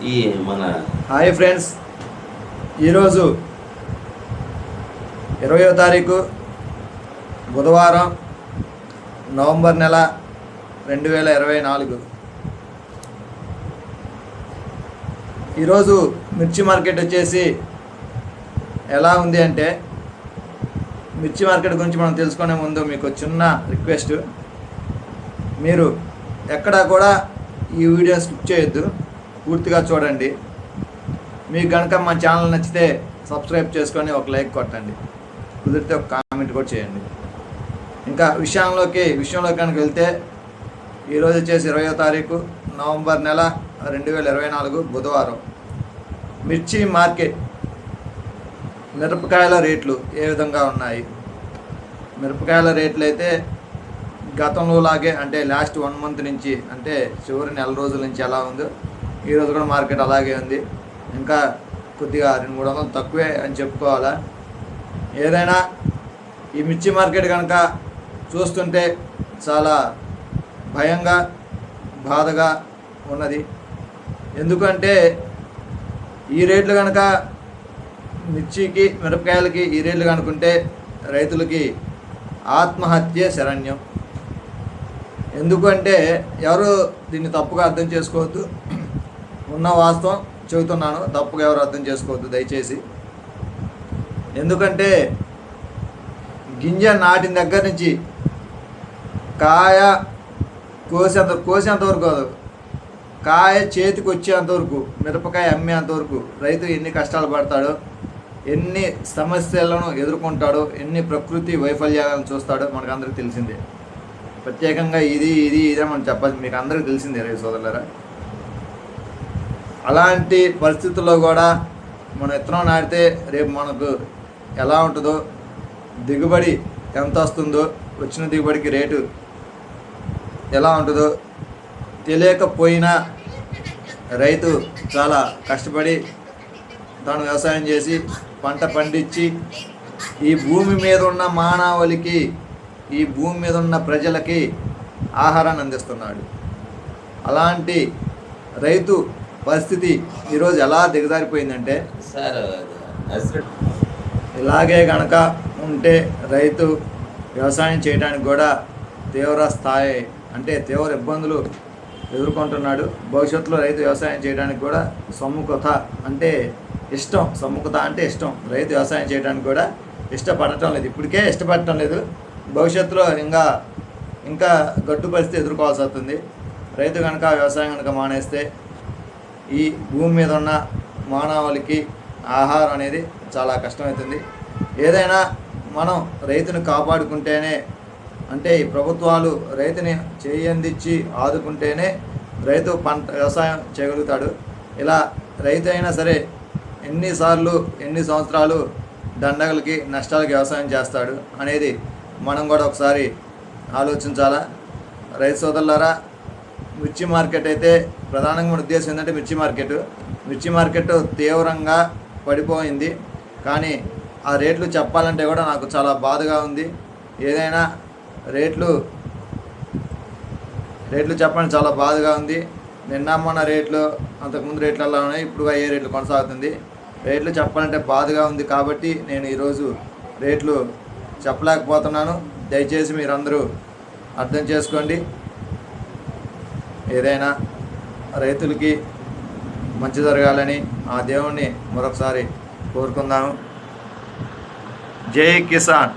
ఈ మన hi friends, ఈరోజు 20వ తారీఖు బుధవారం, నవంబర్ నెల 2024. ఈరోజు మిర్చి మార్కెట్ వచ్చేసి ఎలా ఉంది అంటే, మిర్చి మార్కెట్ గురించి మనం తెలుసుకునే ముందు మీకు చిన్న రిక్వెస్ట్. మీరు ఎక్కడా కూడా ఈ వీడియో స్కిప్ చేయొద్దు, పూర్తిగా చూడండి. మీకు కనుక మా ఛానల్ నచ్చితే సబ్స్క్రైబ్ చేసుకొని ఒక లైక్ కొట్టండి, కుదిరితే ఒక కామెంట్ కూడా చేయండి. ఇంకా విషయంలో కనుక వెళ్తే, ఈరోజు వచ్చేసి 20వ తారీఖు నవంబర్ నెల 2024 బుధవారం. మిర్చి మార్కెట్ మిరపకాయల రేట్లు ఏ విధంగా ఉన్నాయి? మిరపకాయల రేట్లు అయితే గతంలో లాగే, అంటే లాస్ట్ 1 మంత్ నుంచి, అంటే చివరి నెల రోజుల నుంచి ఎలా ఉందో ఈరోజు కూడా మార్కెట్ అలాగే ఉంది. ఇంకా కొద్దిగా 200-300 తక్కువే అని చెప్పుకోవాలా. ఏదైనా ఈ మిర్చి మార్కెట్ కనుక చూస్తుంటే చాలా భయంగా, బాధగా ఉన్నది. ఎందుకంటే ఈ రేట్లు కనుక మిర్చికి, మిరపకాయలకి ఈ రేట్లు కనుకుంటే రైతులకి ఆత్మహత్య శరణ్యం. ఎందుకంటే ఎవరు దీన్ని తప్పుగా అర్థం చేసుకోవద్దు, ఉన్న వాస్తవం చెబుతున్నాను, తప్పుగా ఎవరు అర్థం చేసుకోవద్దు దయచేసి. ఎందుకంటే గింజ నాటిన దగ్గర నుంచి కాయ కోసేంతవరకు కాదు, కాయ చేతికి వచ్చేంతవరకు, మిరపకాయ అమ్మేంతవరకు రైతు ఎన్ని కష్టాలు పడతాడో, ఎన్ని సమస్యలను ఎదుర్కొంటాడో, ఎన్ని ప్రకృతి వైఫల్యాలను చూస్తాడో మనకందరికీ తెలిసిందే. ప్రత్యేకంగా ఇదే మనం చెప్పాలి, మీకు అందరికీ తెలిసిందే రైతు సోదరులారా. అలాంటి పరిస్థితుల్లో కూడా మనం విత్తనం నాటితే రేపు మనకు ఎలా ఉంటుందో, దిగుబడి ఎంత వస్తుందో, వచ్చిన దిగుబడికి రేటు ఎలా ఉంటుందో తెలియకపోయినా రైతు చాలా కష్టపడి తాను వ్యవసాయం చేసి పంట పండించి ఈ భూమి మీద ఉన్న మానవులకి, ఈ భూమి మీద ఉన్న ప్రజలకి ఆహారాన్ని అందిస్తున్నాడు. అలాంటి రైతు పరిస్థితి ఈరోజు ఎలా దిగజారిపోయిందంటే, ఇలాగే కనుక ఉంటే రైతు వ్యవసాయం చేయడానికి కూడా తీవ్ర స్థాయి, అంటే తీవ్ర ఇబ్బందులు ఎదుర్కొంటున్నాడు. భవిష్యత్తులో రైతు వ్యవసాయం చేయడానికి కూడా సముఖత అంటే ఇష్టం. రైతు వ్యవసాయం చేయడానికి కూడా ఇష్టపడటం లేదు, ఇప్పటికే ఇష్టపడటం లేదు. భవిష్యత్తులో ఇంకా గడ్డు పరిస్థితి ఎదుర్కోవాల్సి వస్తుంది. రైతు కనుక వ్యవసాయం కనుక మానేస్తే ఈ భూమి మీద ఉన్న మానవులకి ఆహారం అనేది చాలా కష్టమవుతుంది. ఏదైనా మనం రైతుని కాపాడుకుంటేనే, అంటే ఈ ప్రభుత్వాలు రైతుని చేయందించి ఆదుకుంటేనే రైతు వ్యవసాయం చేయగలుగుతాడు. ఇలా రైతు అయినా సరే ఎన్ని సంవత్సరాలు దండగలకి, నష్టాలకి వ్యవసాయం చేస్తాడు అనేది మనం కూడా ఒకసారి ఆలోచించాలా. రైతు సోదరులారా, మిర్చి మార్కెట్ అయితే ప్రధానంగా మన ఉద్దేశం ఏంటంటే మిర్చి మార్కెట్ తీవ్రంగా పడిపోయింది. కానీ ఆ రేట్లు చెప్పాలంటే కూడా నాకు చాలా బాధగా ఉంది. ఏదైనా రేట్లు చెప్పాలంటే చాలా బాధగా ఉంది. నిన్న మొన్న రేట్లు, అంతకుముందు రేట్లు ఎలా ఉన్నాయి, ఇప్పుడు అయ్యే రేట్లు కొనసాగుతుంది. రేట్లు చెప్పాలంటే బాధగా ఉంది. కాబట్టి నేను ఈరోజు రేట్లు చెప్పలేకపోతున్నాను. దయచేసి మీరందరూ అర్థం చేసుకోండి. ఏదైనా రైతులకి మంచి జరగాలని ఆ దేవుణ్ణి మరొకసారి కోరుకుందాము. జై కిసాన్.